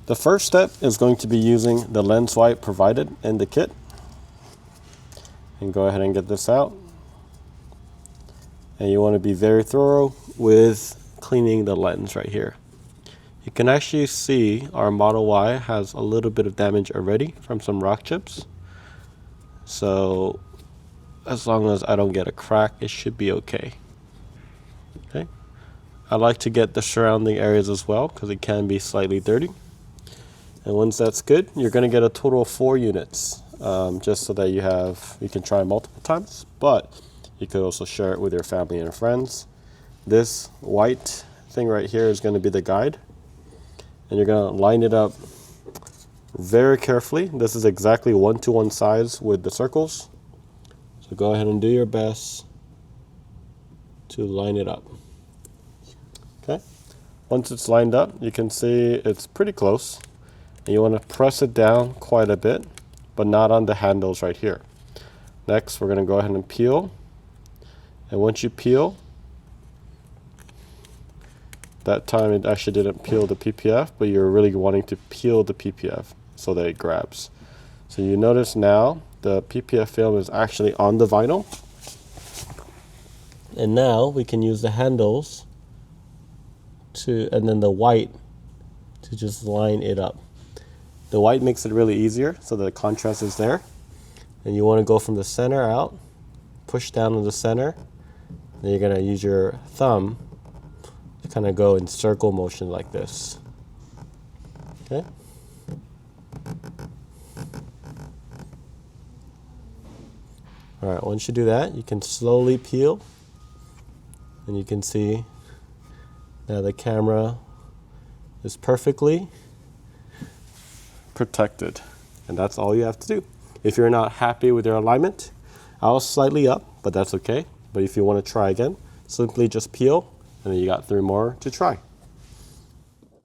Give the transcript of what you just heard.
The first step is going to be using the lens wipe provided in the kit. And go ahead and get this out. And you want to be very thorough with cleaning the lens right here. You can actually see our Model Y has a little bit of damage already from some rock chips. So as long as I don't get a crack, it should be okay. Okay. I like to get the surrounding areas as well because it can be slightly dirty. And once that's good, you're going to get a total of 4 units, just so that you can try multiple times, but you could also share it with your family and friends. This white thing right here is going to be the guide, and you're going to line it up very carefully. This is exactly 1-to-1 size with the circles. So go ahead and do your best to line it up. Okay. Once it's lined up, you can see it's pretty close. And you want to press it down quite a bit, but not on the handles right here. Next, we're going to go ahead and peel. And once you peel, that time it actually didn't peel the PPF, but you're really wanting to peel the PPF so that it grabs. So you notice now the PPF film is actually on the vinyl. And now we can use the handles and then the white to just line it up. The white makes it really easier so that the contrast is there. And you want to go from the center out, push down to the center. Then you're going to use your thumb to kind of go in circle motion like this. Okay? All right, once you do that, you can slowly peel. And you can see now the camera is perfectly protected. And that's all you have to do. If you're not happy with your alignment, I was slightly up, but that's okay. But if you want to try again, simply just peel, and then you got 3 more to try.